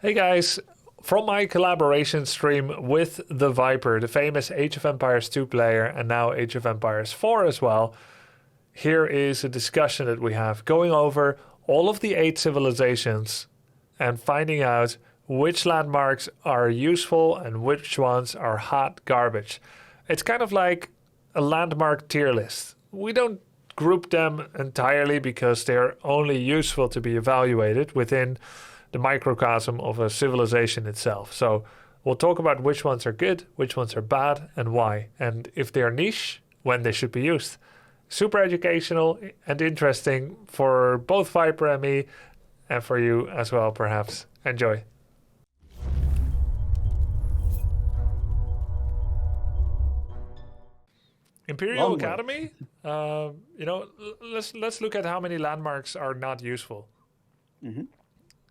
Hey guys, from my collaboration stream with the Viper, the famous Age of Empires 2 player, and now Age of Empires 4 as well, here is a discussion that we have going over all of the 8 civilizations and finding out which landmarks are useful and which ones are hot garbage. It's kind of like a landmark tier list. We don't group them entirely because they're only useful to be evaluated within the microcosm of a civilization itself. So we'll talk about which ones are good, which ones are bad, and why. And if they're niche, when they should be used. Super educational and interesting for both Viper and me, and for you as well, perhaps. Enjoy. Imperial Long way. Academy, let's look at how many landmarks are not useful. Hmm.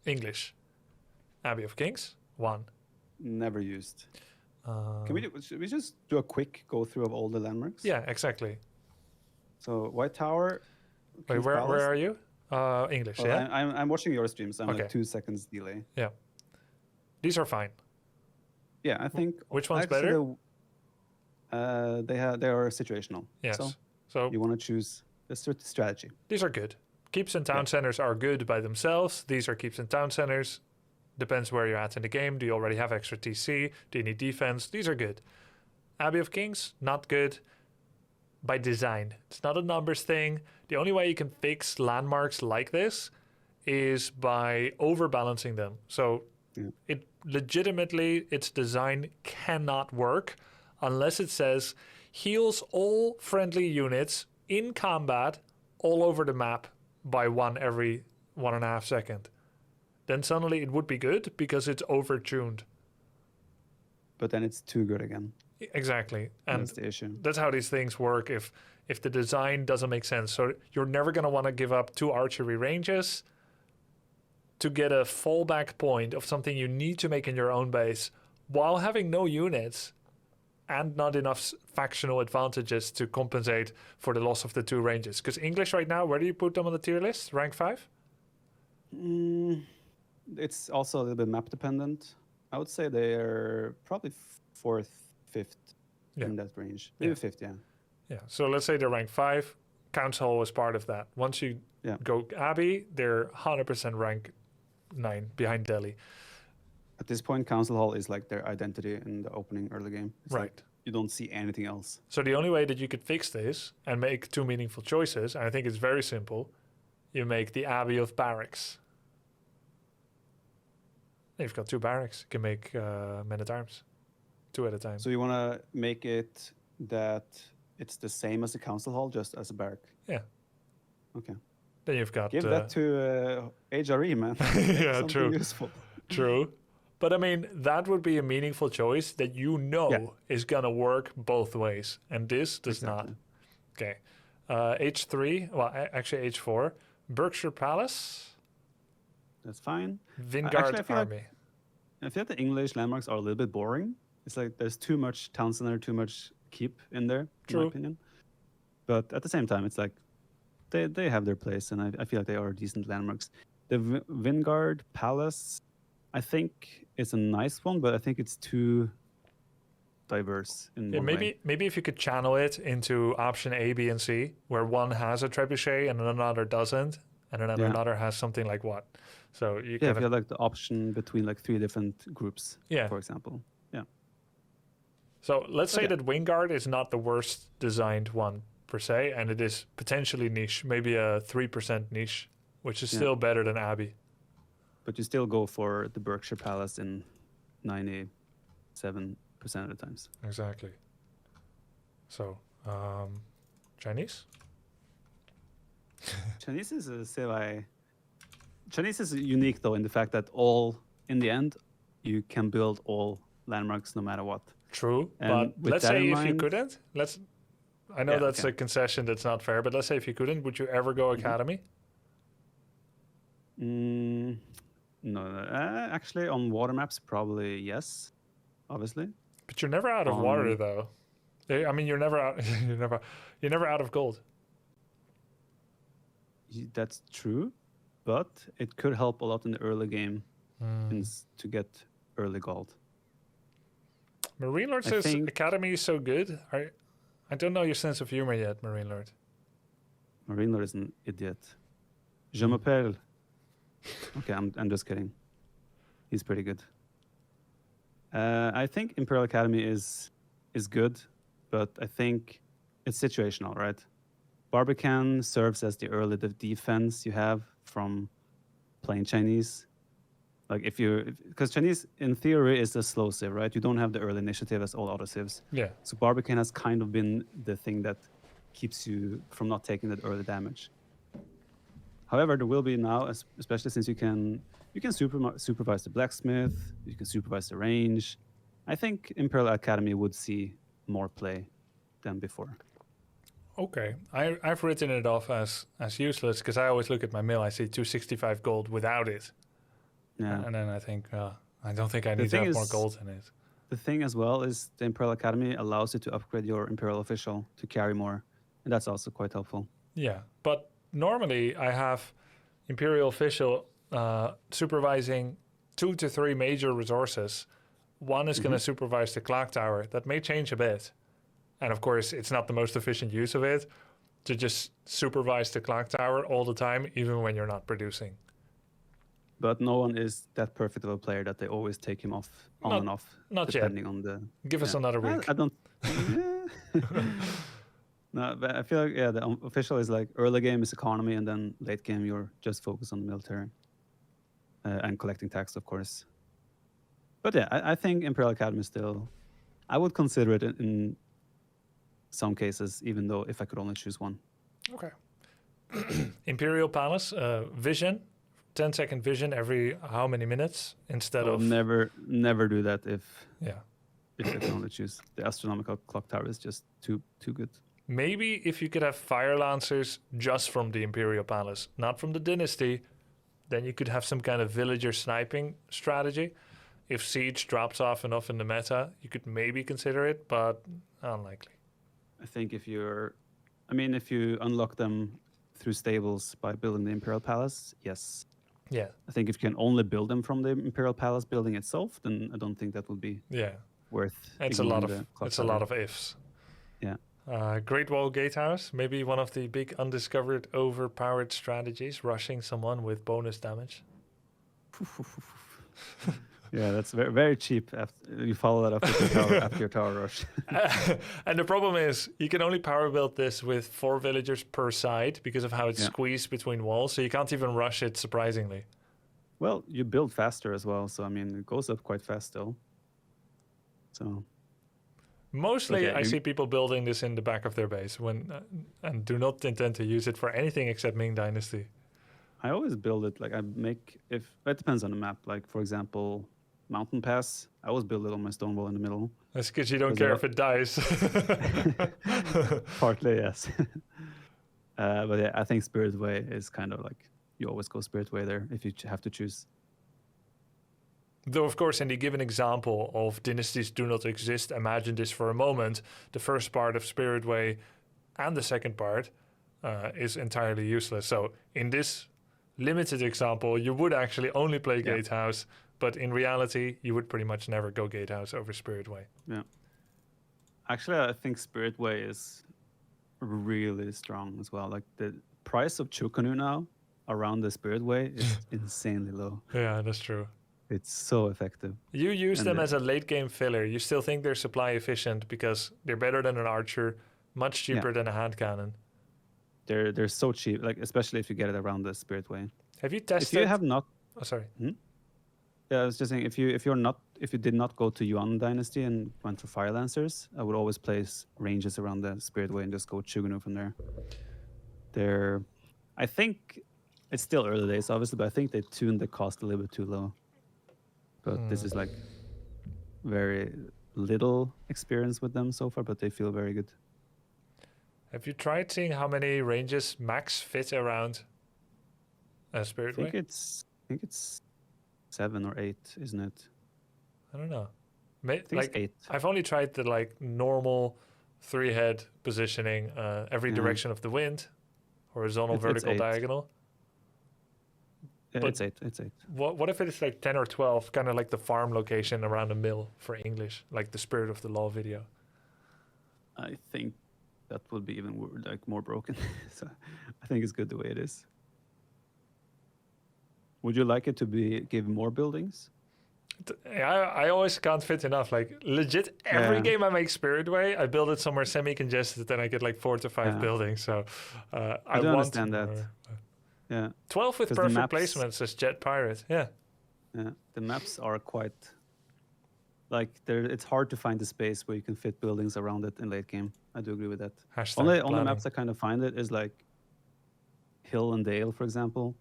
English. Abbey of Kings, 1. Never used. Should we just do a quick go through of all the landmarks? Yeah, exactly. So White Tower. Wait, King's where Palace. are you? English, Well, yeah? I'm watching your stream, so I'm Okay. like 2 seconds delay. Yeah. These are fine. Yeah, I think. Which one's actually, better? they are situational. Yes. So you want to choose the strategy. These are good. Keeps and town Yeah. centers are good by themselves. These are keeps and town centers. Depends where you're at in the game. Do you already have extra TC? Do you need defense? These are good. Abbey of Kings, not good by design. It's not a numbers thing. The only way you can fix landmarks like this is by overbalancing them. So Yeah. it legitimately, its design cannot work unless it says heals all friendly units in combat all over the map by 1 every 1.5 seconds. Then suddenly it would be good because it's overtuned. But then it's too good again. Exactly. And That's the issue. that's how these things work if the design doesn't make sense. So you're never going to want to give up 2 archery ranges to get a fallback point of something you need to make in your own base while having no units and not enough factional advantages to compensate for the loss of the 2 ranges. Because English right now, where do you put them on the tier list? Rank 5? It's also a little bit map dependent. I would say they're probably 4th, 5th in that range. Maybe 5th, yeah. Yeah, so let's say they're rank 5. Council Hall is part of that. Once you go Abbey, they're 100% rank 9 behind Delhi. At this point, Council Hall is like their identity in the opening early game. It's Right. like you don't see anything else. So the only way that you could fix this and make 2 meaningful choices, and I think it's very simple, you make the Abbey of Barracks. You've got 2 barracks. You can make men-at-arms, 2 at a time. So you want to make it that it's the same as the Council Hall, just as a barrack? Yeah. Okay. Then you've got... Give that to HRE, man. Yeah, Something true. useful. True. But I mean, that would be a meaningful choice that is going to work both ways. And this does not. Okay. H3, well, actually H4. Berkshire Palace. That's fine. Vanguard I Army. I feel like the English landmarks are a little bit boring. It's like there's too much town center, too much keep in there, in my opinion. But at the same time, it's like they have their place, and I feel like they are decent landmarks. The Vanguard Palace, I think it's a nice one, but I think it's too diverse in one way. Maybe if you could channel it into option A, B, and C, where one has a trebuchet and another doesn't, and then another has something like what. So you if you have like the option between like 3 different groups, for example. Yeah. So let's say that Wingard is not the worst designed one per se, and it is potentially niche, maybe a 3% niche, which is still better than Abbey. But you still go for the Berkshire Palace in 97% of the times. Exactly. So, Chinese? Chinese is unique though in the fact that in the end, you can build all landmarks no matter what. True, and but let's say if you couldn't, I know that's a concession that's not fair, but let's say if you couldn't, would you ever go Academy? No, actually on water maps, probably yes, obviously. But you're never out of water though. I mean, you're never out. You're never out of gold. That's true, but it could help a lot in the early game to get early gold. Marine Lord says Academy is so good. I don't know your sense of humor yet, Marine Lord. Marine Lord is an idiot. Je m'appelle. Okay, I'm just kidding. He's pretty good. I think Imperial Academy is good, but I think it's situational, right? Barbican serves as the early defense you have from playing Chinese. Like because Chinese in theory is a slow civ, right? You don't have the early initiative as all other civs. Yeah. So Barbican has kind of been the thing that keeps you from not taking that early damage. However, there will be now, especially since you can supervise the blacksmith, you can supervise the range. I think Imperial Academy would see more play than before. Okay, I've written it off as useless because I always look at my mill. I see 265 gold without it. Yeah. And then I think, I don't think I need to have more gold in it. The thing as well is the Imperial Academy allows you to upgrade your Imperial Official to carry more. And that's also quite helpful. Yeah, but normally I have Imperial Official supervising 2 to 3 major resources. One is going to supervise the clock tower. That may change a bit. And of course, it's not the most efficient use of it to just supervise the clock tower all the time, even when you're not producing. But no one is that perfect of a player that they always take him off and off. Not depending yet. On the. Give us another week. I don't. No, but I feel like the official is like early game is economy, and then late game you're just focused on the military and collecting tax, of course. But yeah, I think Imperial Academy still. I would consider it in some cases, even though if I could only choose one. Okay. Imperial Palace, vision, 10-second vision every how many minutes instead of... Never do that if I can only choose. The astronomical clock tower is just too good. Maybe if you could have fire lancers just from the Imperial Palace, not from the Dynasty, then you could have some kind of villager sniping strategy. If siege drops off enough in the meta, you could maybe consider it, but unlikely. I think if you unlock them through stables by building the Imperial Palace, yes. Yeah. I think if you can only build them from the Imperial Palace building itself, then I don't think that would be worth. It's a lot of ifs. Yeah. Great Wall Gatehouse, maybe one of the big undiscovered overpowered strategies, rushing someone with bonus damage. Yeah, that's very, very cheap. After you follow that up with after your tower rush. And the problem is you can only power build this with 4 villagers per side because of how it's squeezed between walls. So you can't even rush it, surprisingly. Well, you build faster as well. So, I mean, it goes up quite fast still. So... Mostly, I see people building this in the back of their base and do not intend to use it for anything except Ming Dynasty. I always build it it depends on the map. Like, for example, Mountain Pass, I always build it on my stone wall in the middle. That's because you don't care if it dies. Partly, yes. But yeah, I think Spirit Way is kind of like, you always go Spirit Way there if you have to choose. Though, of course, in the given example of dynasties do not exist, imagine this for a moment. The first part of Spirit Way and the second part is entirely useless. So in this limited example, you would actually only play Gatehouse, but in reality, you would pretty much never go Gatehouse over Spirit Way. Yeah. Actually, I think Spirit Way is really strong as well. Like the price of Chukanu now around the Spirit Way is insanely low. Yeah, that's true. It's so effective. You use them as a late game filler. You still think they're supply efficient because they're better than an archer, much cheaper than a hand cannon. They're so cheap, like especially if you get it around the Spirit Way. Have you tested? If you have not, oh sorry. Yeah, I was just saying if you did not go to Yuan Dynasty and went for Fire Lancers, I would always place ranges around the Spirit Way and just go Chuganu from there. I think it's still early days, obviously, but I think they tuned the cost a little bit too low. But this is like very little experience with them so far, but they feel very good. Have you tried seeing how many ranges max fit around a Spirit Way? I think it's 7 or 8, isn't it? I don't know. I think it's 8. I've only tried the normal 3-head positioning, every direction of the wind, horizontal, vertical, diagonal. Yeah, But it's 8. It's 8. what if it's like 10 or 12, kind of like the farm location around a mill for English, like the Spirit of the Law video? I think that would be even like more broken. So I think it's good the way it is. Would you like it to be give more buildings? I always can't fit enough. Like legit, every Yeah. game I make Spirit Way, I build it somewhere semi-congested, then I get like 4 to 5 Yeah. buildings. So I do want understand that. more. Yeah. 12 with 'Cause the perfect maps- placement, says Jet Pirate. Yeah. Yeah. The maps are quite like there. It's hard to find the space where you can fit buildings around it in late game. I do agree with that. Hashtag Only planning. maps I kind of find it is like Hill and Dale, for example.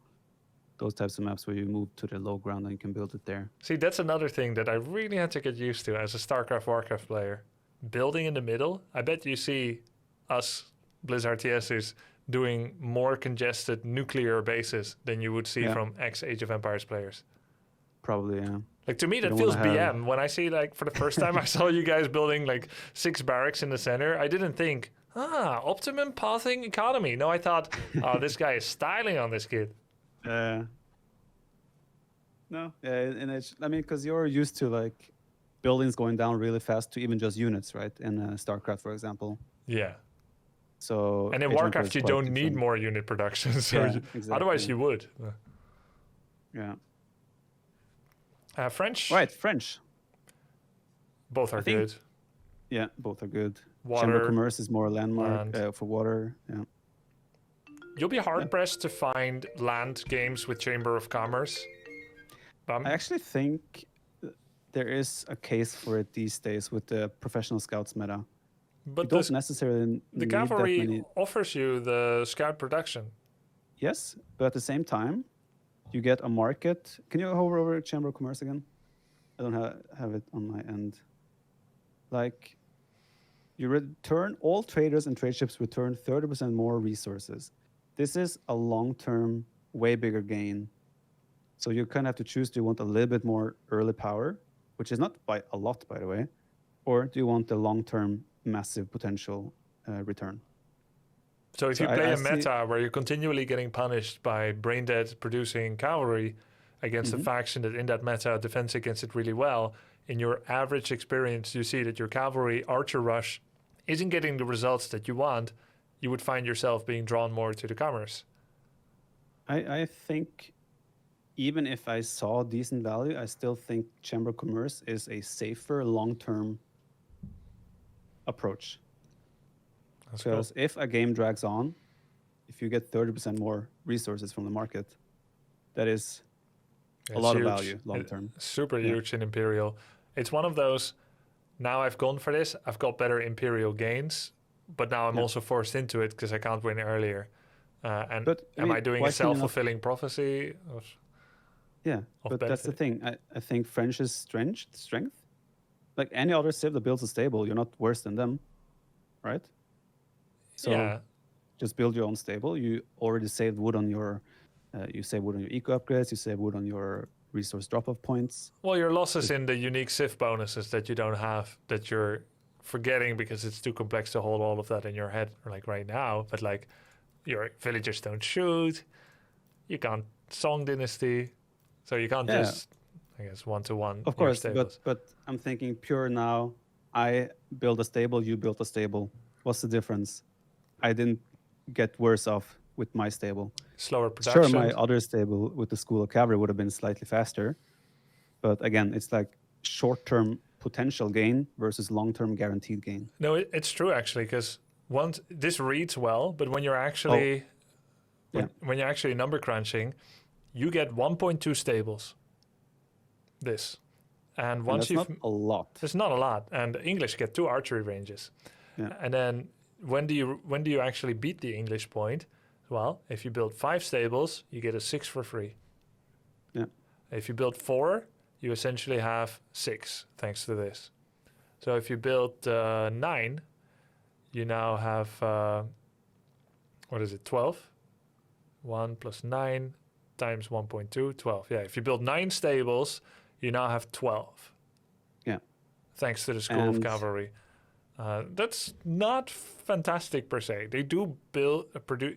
Those types of maps where you move to the low ground and you can build it there. See, that's another thing that I really had to get used to as a StarCraft, Warcraft player. Building in the middle, I bet you see us Blizzard TSers doing more congested nuclear bases than you would see Yeah. from ex-Age of Empires players. Probably, yeah. Like, to me, that don't feels wanna have- BM. When I see, like, for the first time I saw you guys building, like, 6 barracks in the center, I didn't think, optimum pathing economy. No, I thought, oh, this guy is styling on this kid. No, yeah, and it's, I mean, because you're used to like buildings going down really fast to even just units, right? In StarCraft, for example. Yeah. So And in Age of Warcraft, Empires you is quite don't need different. more unit production. So Yeah, otherwise, exactly. you would. Yeah. French? Right, French. Both are I think- good. Yeah, both are good. Water, Chamber of Commerce is more a landmark land. for water. Yeah. You'll be hard pressed to find land games with Chamber of Commerce. I actually think there is a case for it these days with the professional scouts meta. You but don't necessarily the need cavalry that many. offers you the scout production. Yes, but at the same time, you get a market. Can you hover over Chamber of Commerce again? I don't have it on my end. Like, you return, all traders and trade ships return 30% more resources. This is a long-term, way bigger gain. So you kind of have to choose, do you want a little bit more early power, which is not by a lot, by the way, or do you want the long-term massive potential return? So if So you play I a see- meta where you're continually getting punished by brain dead producing cavalry against a faction that in that meta defends against it really well, in your average experience, you see that your cavalry archer rush isn't getting the results that you want, you would find yourself being drawn more to the commerce. I think even if I saw decent value, I still think Chamber of Commerce is a safer long-term approach. That's cool. Because if a game drags on, if you get 30% more resources from the market, that is a It's lot huge. of value long-term. Super Yeah. huge in Imperial. It's one of those, now I've gone for this, I've got better Imperial gains, but now I'm Yeah. also forced into it because I can't win earlier. And But, I am mean, I doing why a can you not- self-fulfilling prophecy? Yeah, of but that's the benefit. thing. I think French's strength, like any other civ that builds a stable, you're not worse than them, right? So Yeah, just build your own stable. You already saved wood on your, you save wood on your eco upgrades. You save wood on your resource drop-off points. well, your losses in the unique Civ bonuses that you don't have, that you're forgetting because it's too complex to hold all of that in your head, like right now. But like, your villagers don't shoot, you can't Song Dynasty, so you can't Yeah. just, I guess, one-to-one. Of course, but I'm thinking pure now. I build a stable. You built a stable. What's the difference? I didn't get worse off with my stable. Slower production. Sure, my other stable with the School of Cavalry would have been slightly faster. But again, it's like short-term potential gain versus long-term guaranteed gain. No, it's true actually, because once this reads well, but when you're actually when you're actually number crunching, you get 1.2 stables. This, and And once that's not you've a lot. it's not a lot, and English get 2 archery ranges, Yeah. and then when do you actually beat the English point? Well, if you build 5 stables, you get a 6 for free. Yeah. If you build 4, you essentially have 6 thanks to this. So if you build 9, you now have, what is it, 12? 1 plus 9 times 1.2, 12. Yeah, if you build 9 stables, you now have 12. Yeah. Thanks to the School of And- Cavalry. That's not fantastic per se. They do produce,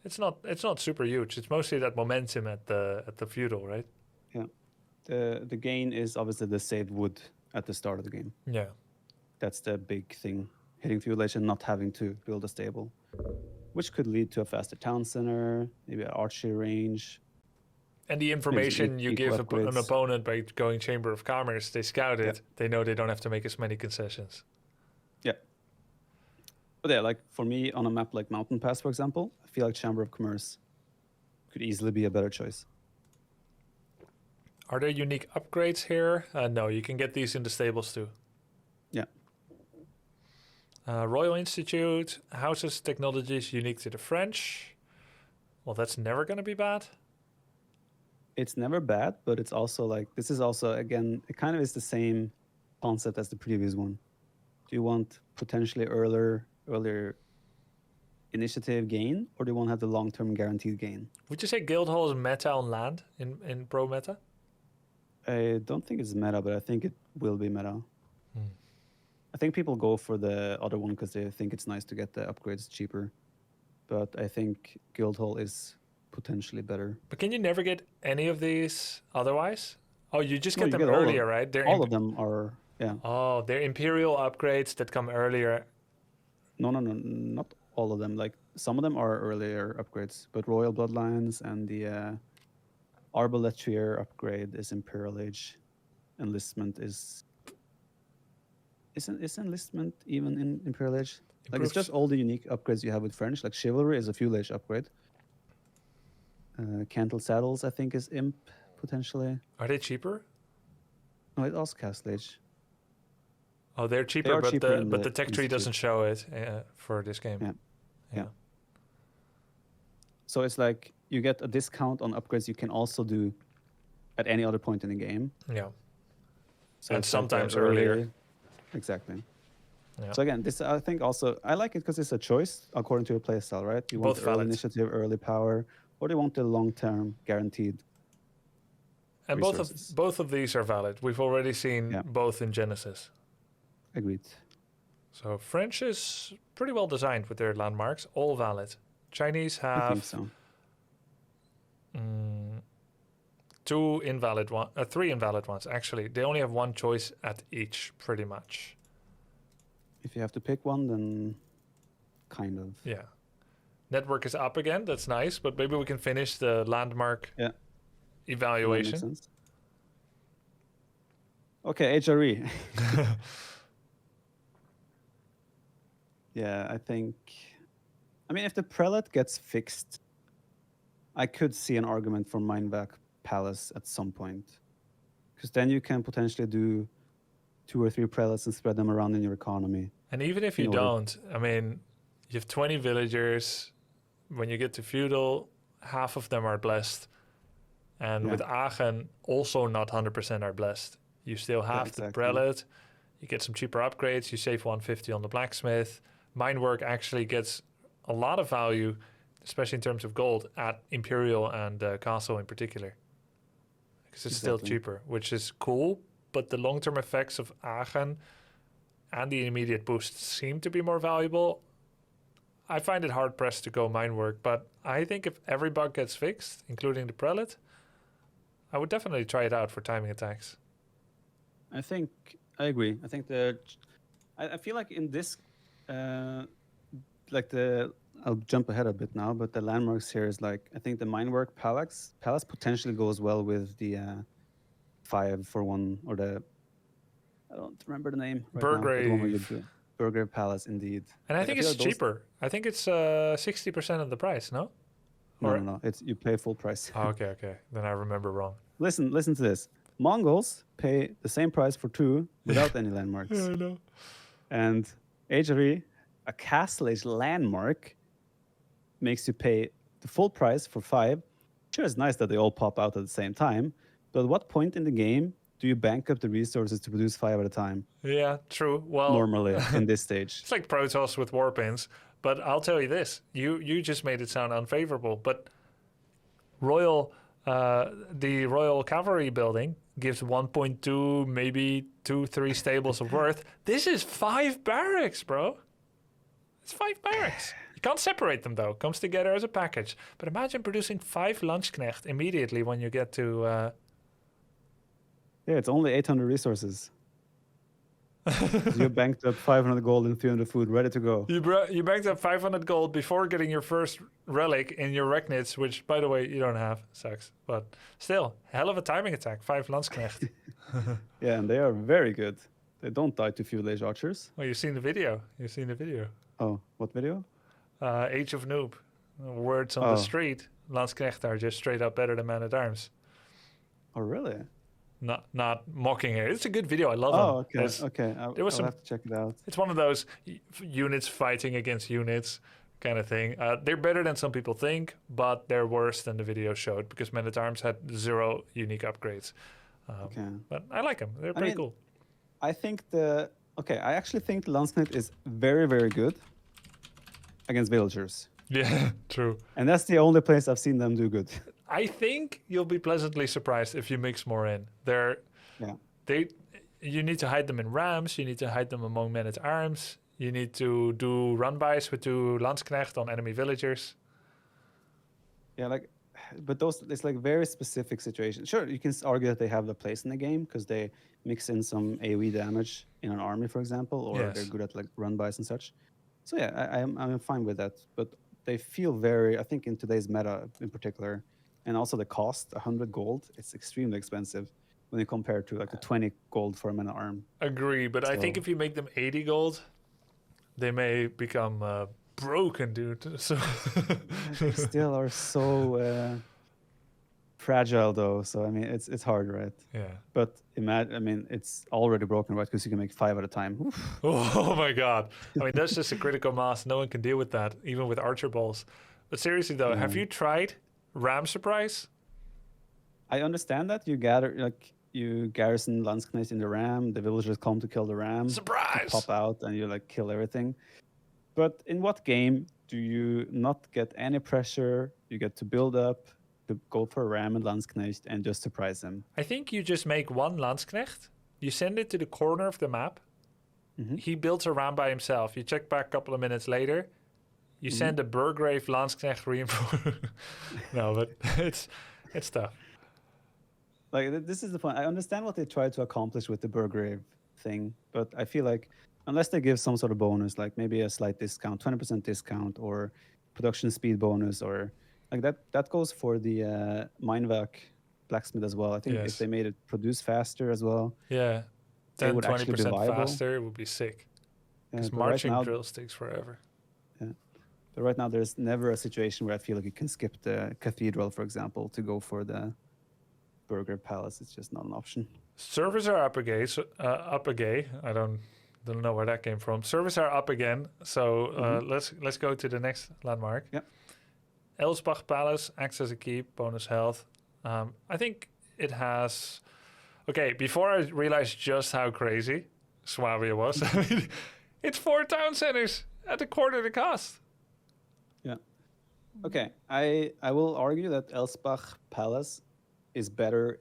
It's not super huge. It's mostly that momentum at the feudal, right? Yeah. The gain is obviously the saved wood at the start of the game. Yeah. That's the big thing. Hitting feudalization, not having to build a stable, which could lead to a faster town center, maybe an archery range. And the information you give an upgrades. opponent by going Chamber of Commerce, they scout it. Yeah. They know they don't have to make as many concessions. Yeah. But yeah, like for me on a map like Mountain Pass, for example, I feel like Chamber of Commerce could easily be a better choice. Are there unique upgrades here? No, you can get these in the stables too. Yeah. Royal Institute, houses, technologies unique to the French. Well, that's never going to be bad. It's never bad, but it's also like, this is also, again, it kind of is the same concept as the previous one. Do you want potentially earlier initiative gain, or do you want to have the long-term guaranteed gain? Would you say Guildhall is meta on land in pro meta? I don't think it's meta, but I think it will be meta. I think people go for the other one because they think it's nice to get the upgrades cheaper. But I think Guildhall is potentially better. But can you never get any of these otherwise? Oh, you just get them get earlier, right? They're all of them are, yeah. Oh, they're Imperial upgrades that come earlier. No, not all of them. Like some of them are earlier upgrades, but Royal Bloodlines and the Arbaletier upgrade is Imperial Age. Enlistment is enlistment even in Imperial Age? Like it's just all the unique upgrades you have with French. Like Chivalry is a Feudal Age upgrade. Cantle Saddles, I think, is Imp potentially. Are they cheaper? No, it also Castle Age. Oh, they're cheaper, They are but the tech tree doesn't show it for this game. Yeah. So it's like you get a discount on upgrades you can also do at any other point in the game. Yeah. So And it's like sometimes earlier. Exactly. Yeah. So again, this I think also I like it because it's a choice according to your playstyle, right? You want Both early valid. initiative, early power, or do you want the long-term guaranteed? And resources. both of these are valid. We've already seen Yeah. both in Genesis. Agreed. So French is pretty well designed with their landmarks, all valid. Chinese I have think so. three invalid ones. Actually, they only have one choice at each, pretty much. If you have to pick one, then kind of. Yeah. Network is up again. That's nice, but maybe we can finish the landmark Yeah. evaluation. Makes sense. Okay, HRE. Yeah, I think. I mean, if the prelate gets fixed, I could see an argument for Mindvac Palace at some point, because then you can potentially do 2 or 3 prelates and spread them around in your economy. And even if you don't, I mean, you have 20 villagers. When you get to feudal, half of them are blessed. And with Aachen, also not 100% are blessed. You still have the prelate. You get some cheaper upgrades. You save 150 on the blacksmith. Minework actually gets a lot of value, especially in terms of gold, at Imperial and Castle in particular. Because it's still cheaper, which is cool. But the long-term effects of Aachen and the immediate boost seem to be more valuable. I find it hard-pressed to go Minework, but I think if every bug gets fixed, including the prelate, I would definitely try it out for timing attacks. I agree. I think I feel like in this, I'll jump ahead a bit now, but the landmarks here is like, I think the Minework Palace potentially goes well with the 5-for-1 or I don't remember the name. Burgrave. Burgrave Palace, indeed. And I think it's cheaper. I think it's 60% of the price, no? No. You pay full price. Oh, okay. Then I remember wrong. Listen to this. Mongols pay the same price for 2 without any landmarks. Yeah, I know. And HRE, a Castle Age landmark, makes you pay the full price for 5. Sure, it's nice that they all pop out at the same time, but at what point in the game do you bank up the resources to produce 5 at a time? Yeah, true. Well, normally in this stage. It's like Protoss with Warpins, but I'll tell you this. You just made it sound unfavorable, but the Royal Cavalry building gives 1.2, maybe 2-3 stables of worth. This is 5 barracks, bro. It's 5 barracks. can't separate them though. Comes together as a package. But imagine producing 5 Landsknecht immediately when you get to. Yeah, it's only 800 resources. You banked up 500 gold and 300 food, ready to go. You banked up 500 gold before getting your first relic in your Regnitz, which, by the way, you don't have. Sucks. But still, hell of a timing attack. 5 Landsknecht. Yeah, and they are very good. They don't die to few Age Archers. Well, you've seen the video. You've seen the video. Oh, what video? Age of Noob. Words on the street. Landsknecht are just straight up better than Man-at-Arms. Oh, really? Not mocking it. It's a good video. I love it. Oh, okay. I'll have to check it out. It's one of those units fighting against units kind of thing. They're better than some people think, but they're worse than the video showed because Man-at-Arms had 0 unique upgrades. But I like them. They're pretty cool. I think I actually think the Landsknecht is very, very good against villagers. Yeah, true. And that's the only place I've seen them do good. I think you'll be pleasantly surprised if you mix more in. You need to hide them in rams. You need to hide them among Men-at-Arms. You need to do run-bys with 2 Landsknecht on enemy villagers. Yeah, but it's like very specific situations. Sure, you can argue that they have a place in the game because they mix in some AoE damage in an army, for example, or they're good at like run-bys and such. So yeah, I'm fine with that. But they feel very, I think in today's meta in particular, and also the cost, 100 gold, it's extremely expensive when you compare to like a 20 gold for a Man-at-Arm. Agree, but I think if you make them 80 gold, they may become broken, dude. So they still are so fragile, though. So I mean, it's hard, right? Yeah. But imagine, it's already broken, right? Because you can make 5 at a time. Oof. Oh my god! I mean, that's just a critical mass. No one can deal with that, even with archer balls. But seriously, though, have you tried Ram Surprise? I understand that you garrison Landsknecht in the ram. The villagers come to kill the ram. Surprise! Pop out and you kill everything. But in what game do you not get any pressure? You get to build up, to go for a ram and Landsknecht and just surprise them. I think you just make 1 Landsknecht. You send it to the corner of the map. Mm-hmm. He builds a ram by himself. You check back a couple of minutes later. You send a Burgrave Landsknecht reinforce. No, but it's tough. This is the point. I understand what they try to accomplish with the Burgrave thing, but I feel like unless they give some sort of bonus, like maybe a slight discount, 20% discount, or production speed bonus, or like that goes for the Minevak blacksmith as well. I think if they made it produce faster as well, 10-20% faster, it would be sick. Because marching drills takes forever. Yeah. But right now, there's never a situation where I feel like you can skip the cathedral, for example, to go for the Burger Palace. It's just not an option. Servers are up again. I don't know where that came from. Servers are up again. So let's go to the next landmark. Yeah. Elsbach Palace acts as a keep, bonus health. I think it has. Okay, before I realized just how crazy Swabia was, I mean, it's 4 town centers at a quarter the cost. Yeah. Okay, I will argue that Elsbach Palace is better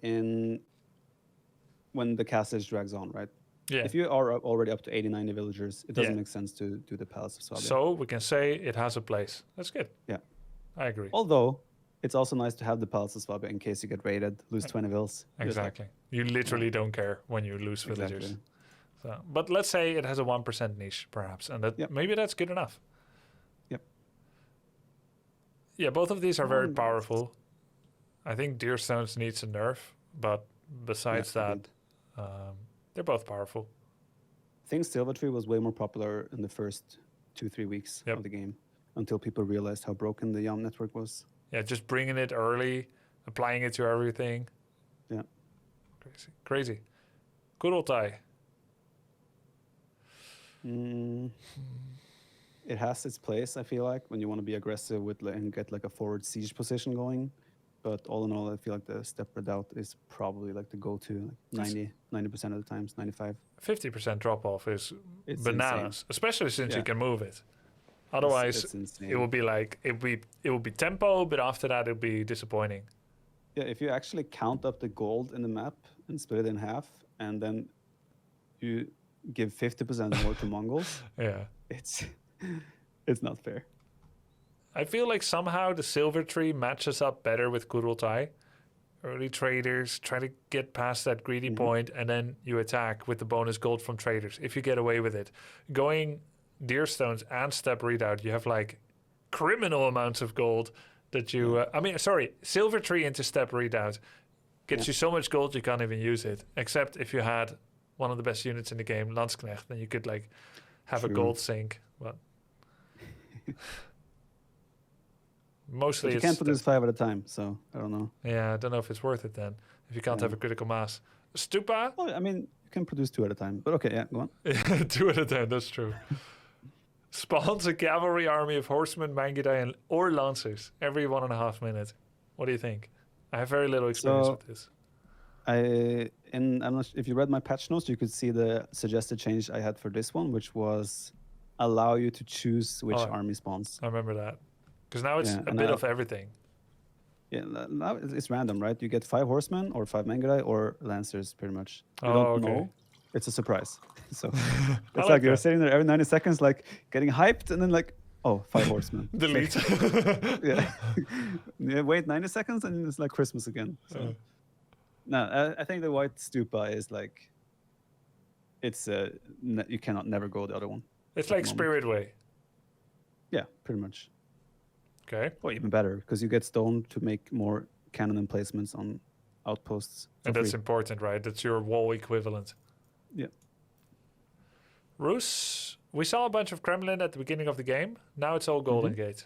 when the castle drags on, right? Yeah. If you are already up to 80, 90 villagers, it doesn't make sense to do the Palace of Swabia. So we can say it has a place. That's good. Yeah. I agree. Although, it's also nice to have the Palace of Swabia in case you get raided, lose 20 vills. Exactly. You literally don't care when you lose villagers. Exactly. So, but let's say it has a 1% niche, perhaps, and that maybe that's good enough. Yep. Yeah, both of these are very powerful. I think Deerstones needs a nerf, but besides that, they're both powerful. I think Silvertree was way more popular in the first 2-3 weeks of the game until people realized how broken the Yam network was. Yeah, just bringing it early, applying it to everything. Yeah. Crazy. Good old tie. It has its place, I feel like, when you want to be aggressive and get a forward siege position going. But all in all, I feel like the Step Redoubt is probably the go-to 90% of the times, 95. 50% drop-off is bananas, insane. Especially since you can move it. Otherwise, it will be it will be tempo, but after that, it'll be disappointing. Yeah, if you actually count up the gold in the map and split it in half, and then you give 50% more to Mongols, it's not fair. I feel like somehow the silver tree matches up better with Kurultai. Early traders try to get past that greedy point, and then you attack with the bonus gold from traders if you get away with it. Going deer stones and step redoubt, you have like criminal amounts of gold that you. Silver tree into step redoubt gets you so much gold you can't even use it. Except if you had one of the best units in the game, Landsknecht, then you could like have a gold sink. But mostly but you can't produce 5 at a time, so I don't know. Yeah, I don't know if it's worth it then if you can't have a critical mass. Stupa? Well, I mean, you can produce 2 at a time, but okay, yeah, go on. 2 at a time, that's true. Spawns a cavalry army of horsemen, Mangudai, or lancers every 1.5 minutes. What do you think? I have very little experience with this. I'm not if you read my patch notes, you could see the suggested change I had for this one, which was allow you to choose which army spawns. I remember that. Because now it's a bit of everything. Yeah, now it's random, right? You get 5 horsemen or 5 Mangudai or lancers, pretty much. You don't know. It's a surprise. So it's like you're sitting there every 90 seconds, like getting hyped, and then like, oh, 5 horsemen. Delete. Yeah, wait 90 seconds, and it's like Christmas again. So no, I think the white stupa is like, it's you cannot never go the other one. It's like Spirit Way. Yeah, pretty much. Okay. Or even better, because you get stone to make more cannon emplacements on outposts. And that's important, right? That's your wall equivalent. Yeah. Rus, we saw a bunch of Kremlin at the beginning of the game. Now it's all Golden Gate.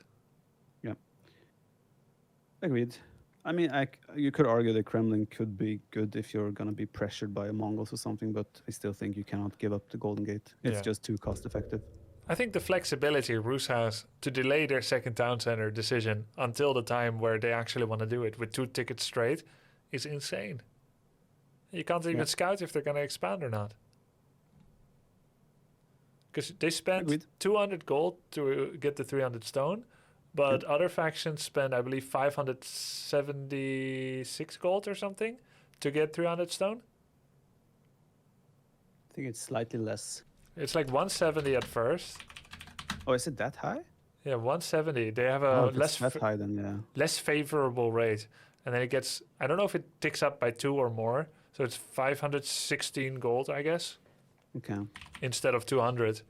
Yeah. Agreed. I mean, you could argue the Kremlin could be good if you're going to be pressured by a Mongols or something, but I still think you cannot give up the Golden Gate. It's just too cost effective. I think the flexibility Rus has to delay their second town center decision until the time where they actually want to do it with 2 tickets straight is insane. You can't even scout if they're going to expand or not. Because they spent 200 gold to get the 300 stone, but other factions spend, I believe, 576 gold or something to get 300 stone. I think it's slightly less. It's like 170 at first. Oh, is it that high? Yeah, 170. They have a less high than less favorable rate. And then it gets, I don't know if it ticks up by 2 or more. So it's 516 gold, I guess. Okay. Instead of 200.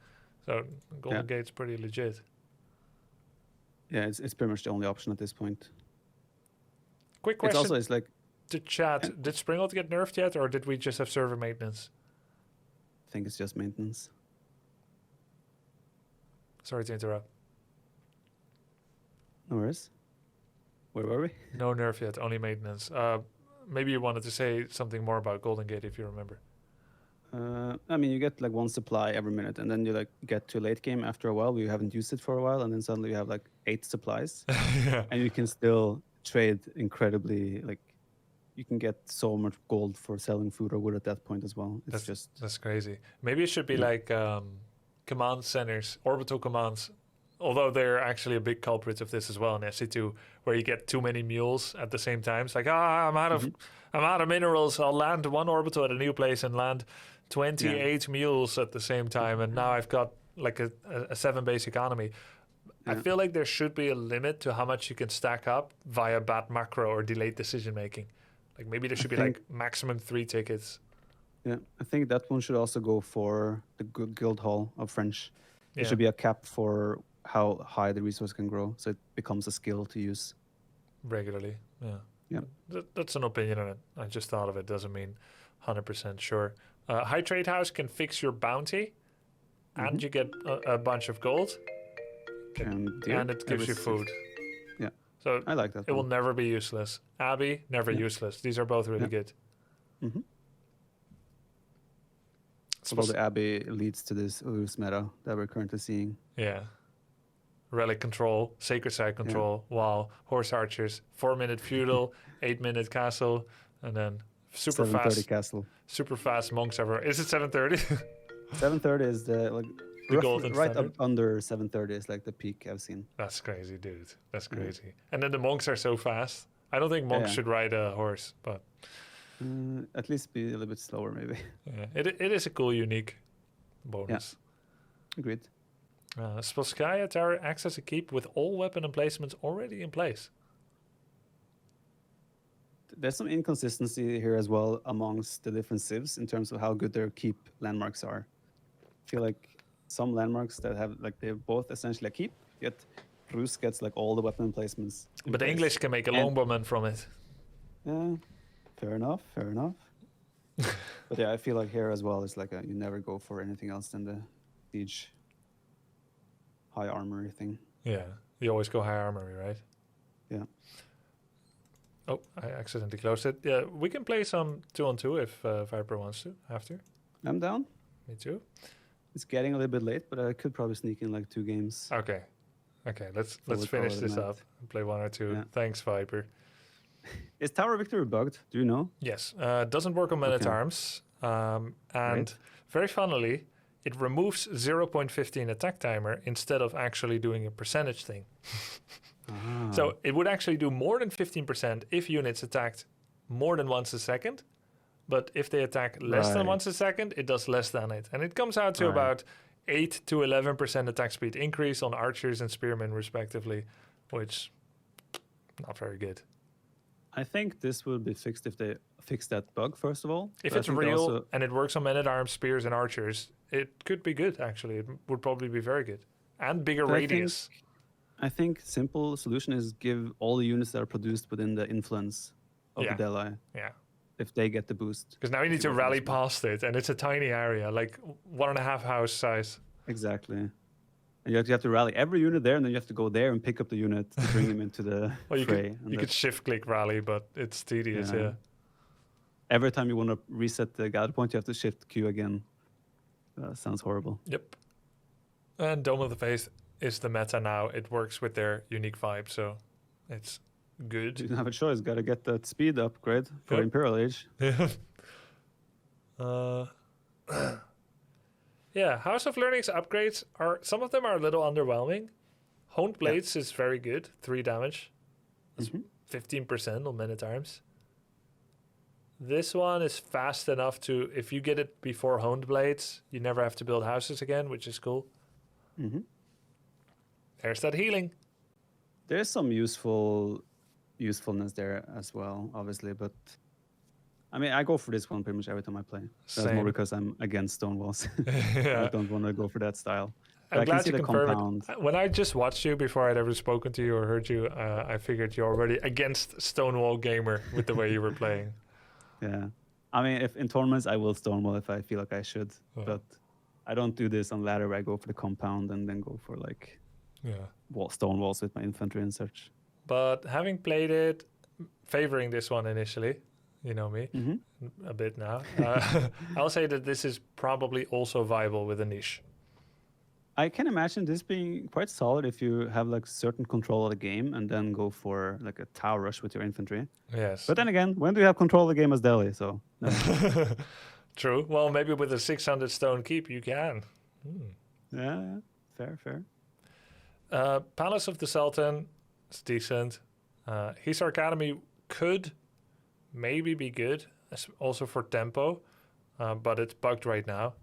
So Golden Gate's pretty legit. Yeah, it's pretty much the only option at this point. Quick question. It's like to chat. Did Springald get nerfed yet, or did we just have server maintenance? I think it's just maintenance. Sorry to interrupt. No worries. Where were we? No nerf yet, only maintenance. Maybe you wanted to say something more about Golden Gate if you remember. I mean, you get like 1 supply every minute, and then you like get to late game after a while where you haven't used it for a while, and then suddenly you have like 8 supplies, and you can still trade incredibly. Like, you can get so much gold for selling food or wood at that point as well. That's crazy. Maybe it should be like command centers, orbital commands. Although they're actually a big culprit of this as well in SC2, where you get too many mules at the same time. It's like, I'm out of minerals. I'll land 1 orbital at a new place and land 28 mules at the same time, and now I've got like a 7 base economy. I feel like there should be a limit to how much you can stack up via bad macro or delayed decision making. Like maybe there should be like maximum 3 tickets. Yeah, I think that one should also go for the good guild hall of French. There should be a cap for how high the resource can grow, so it becomes a skill to use regularly. Yeah. That's an opinion on it. I just thought of it. Doesn't mean 100% sure. High Trade House can fix your bounty, and you get a bunch of gold, and it gives you food. Yeah. So I like that. It will never be useless. Abbey, never useless. These are both really good. Mm-hmm. So the Abbey leads to this Urus meta that we're currently seeing. Yeah. Relic control, sacred side control, wall, horse archers, 4-minute feudal, 8-minute castle, and then super fast castle. Super fast monks ever. Is it 7:30? 7:30 is the golden right standard? up under 7:30 is like the peak I've seen. That's crazy, dude. That's crazy. And then the monks are so fast. I don't think monks should ride a horse, but at least be a little bit slower, maybe. Yeah, it is a cool, unique bonus. Yeah. Agreed. Spolskaya Tower acts as a keep with all weapon emplacements already in place. There's some inconsistency here as well amongst the different civs in terms of how good their keep landmarks are. I feel like some landmarks that have like they're both essentially a keep, yet Rus gets like all the weapon emplacements. But the English can make a longbowman from it. Yeah, fair enough, fair enough. But yeah, I feel like here as well it's like you never go for anything else than the siege high armory thing. Yeah, you always go high armory, right? Yeah. Oh, I accidentally closed it. Yeah, we can play some 2-on-2 if Viper wants to, after. I'm down. Me too. It's getting a little bit late, but I could probably sneak in like 2 games. Okay, let's finish this up and play 1 or 2. Yeah. Thanks, Viper. Is Tower Victory bugged? Do you know? Yes, doesn't work on men-at-arms. And great. Very funnily, it removes 0.15 attack timer instead of actually doing a percentage thing. So it would actually do more than 15% if units attacked more than once a second. But if they attack less than once a second, it does less than it. And it comes out to about 8 to 11% attack speed increase on archers and spearmen, respectively, which not very good. I think this will be fixed if they fix that bug, first of all. If it's real and it works on men-at-arms, spears, and archers, it could be good, actually. It would probably be very good. And bigger radius. I think simple solution is give all the units that are produced within the influence of the Delhi. Yeah. If they get the boost. Because now you need to rally past it, and it's a tiny area, like 1.5 house size. Exactly. And you have to rally every unit there, and then you have to go there and pick up the unit to bring him into the fray. You could shift-click rally, but it's tedious, yeah. Every time you want to reset the gather point, you have to shift Q again. Sounds horrible. Yep. And Dome of the Faith is the meta now. It works with their unique vibe, so it's good. You don't have a choice. Got to get that speed upgrade for Imperial Age. Yeah, House of Learning's upgrades some of them are a little underwhelming. Honed Blades is very good, 3 damage. That's 15% on men-at-arms. This one is fast enough to, if you get it before Honed Blades, you never have to build houses again, which is cool. There's that healing. There's some usefulness there as well, obviously, but I mean, I go for this one pretty much every time I play. That's more because I'm against stone walls. I don't want to go for that style. I'm glad you confirmed it. When I just watched you before I'd ever spoken to you or heard you, I figured you're already against Stonewall gamer with the way you were playing. Yeah. I mean, if in tournaments, I will Stonewall if I feel like I should, but I don't do this on ladder where I go for the compound and then go for like stone walls with my infantry and such. But having played it, favoring this one initially, you know me, a bit now, I'll say that this is probably also viable with a niche. I can imagine this being quite solid if you have like certain control of the game and then go for like a tower rush with your infantry. Yes. But then again, when do you have control of the game as Delhi? So True. Well, maybe with a 600 stone keep you can. Yeah, fair. Palace of the Sultan is decent. Hisar Academy could maybe be good, also for tempo, but it's bugged right now.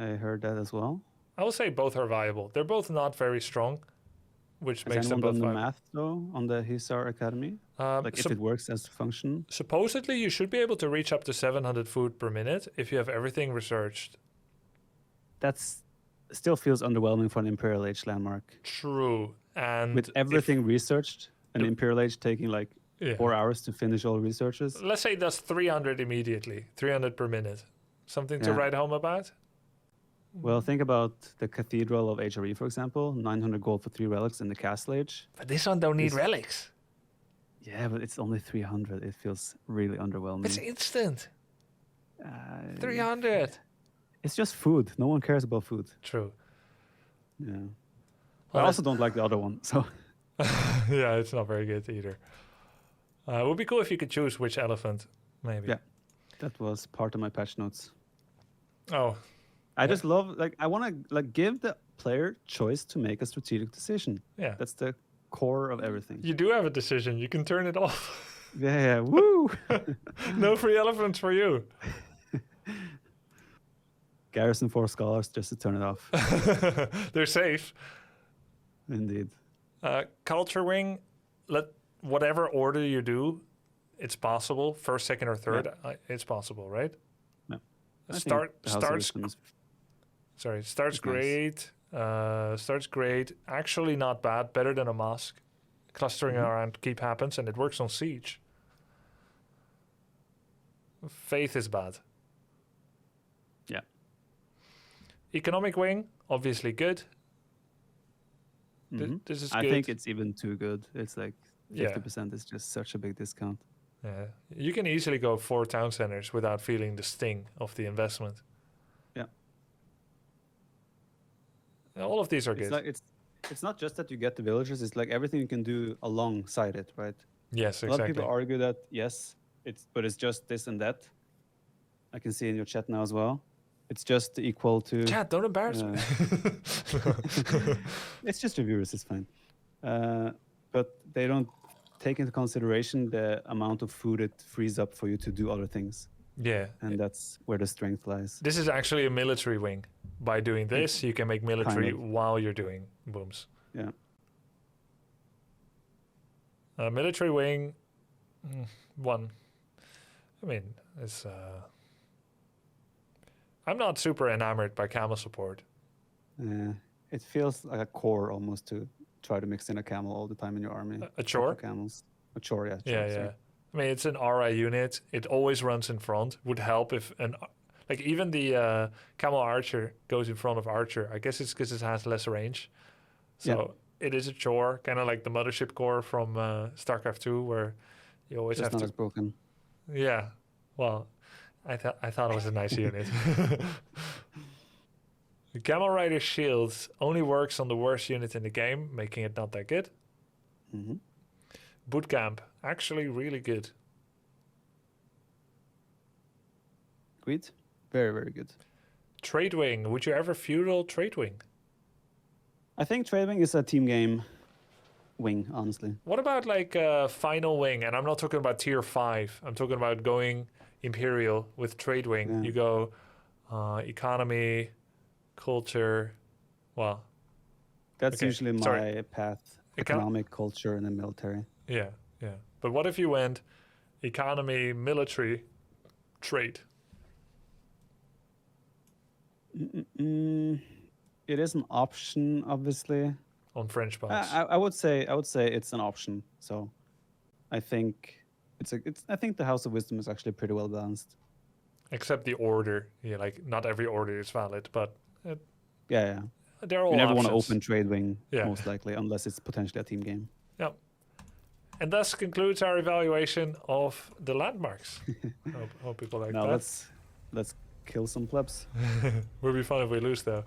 I heard that as well. I will say both are viable. They're both not very strong, which makes them both viable. Has anyone done the math, though, on the Hisar Academy? Like if it works as function? Supposedly, you should be able to reach up to 700 food per minute if you have everything researched. That's still feels underwhelming for an Imperial Age landmark. True. And with everything researched, an Imperial Age taking like 4 hours to finish all researches. Let's say it does 300 immediately, 300 per minute. Something to write home about? Well, think about the Cathedral of HRE, for example. 900 gold for 3 relics in the Castle Age. But this one don't need relics. Yeah, but it's only 300. It feels really underwhelming. It's instant. 300. It's just food. No one cares about food. True. Yeah. Well, I also don't like the other one, so... Yeah, it's not very good either. It would be cool if you could choose which elephant, maybe. Yeah, that was part of my patch notes. Oh. I just love, like, I want to like give the player choice to make a strategic decision. Yeah. That's the core of everything. You do have a decision. You can turn it off. Yeah, woo! 'No free elephants for you. Garrison 4 scholars just to turn it off. They're safe. Indeed. Culture wing, let whatever order you do, it's possible. First, second, or third, it's possible, right? No. Starts It's great. Starts great. Actually, not bad. Better than a mosque. Clustering around keep happens, and it works on siege. Faith is bad. Yeah. Economic wing, obviously good. This is good. I think it's even too good. It's like 50% is just such a big discount. Yeah. You can easily go 4 town centers without feeling the sting of the investment. Yeah. All of these are good. It's not just that you get the villagers, it's like everything you can do alongside it, right? Yes, exactly. A lot of people argue that, yes, but it's just this and that. I can see in your chat now as well. It's just equal to... Chat, don't embarrass me. It's just reviewers, it's fine. But they don't take into consideration the amount of food it frees up for you to do other things. Yeah. And that's where the strength lies. This is actually a military wing. By doing this, you can make military while you're doing booms. Yeah. Military wing, 1. I mean, it's... I'm not super enamored by camel support. It feels like a core almost to try to mix in a camel all the time in your army. A chore? Camels. A chore, yeah. Yeah. I mean, it's an RI unit. It always runs in front. Would help if even the camel archer goes in front of archer. I guess it's because it has less range. So it is a chore, kind of like the mothership core from StarCraft 2, where you always just have not to. As broken. Yeah, well, I thought it was a nice unit. The Camel Rider shields only works on the worst unit in the game, making it not that good. Boot camp, actually really good. Agreed. Very, very good. Trade wing, would you ever feudal trade wing? I think trade wing is a team game wing, honestly. What about like final wing? And I'm not talking about tier 5. I'm talking about going imperial with trade wing. Yeah. You go economy, culture, well. That's usually my path. Economic, culture, and then military. Yeah. But what if you went economy, military, trade? It is an option, obviously. On French bots. I would say it's an option. So, I think I think the House of Wisdom is actually pretty well balanced. Except the order. Yeah, like not every order is valid, but yeah. They're all you never options. want to open trade wing, most likely, unless it's potentially a team game. Yeah. And thus concludes our evaluation of the landmarks. hope people like that. Now let's kill some plebs. Would be fun if we lose though.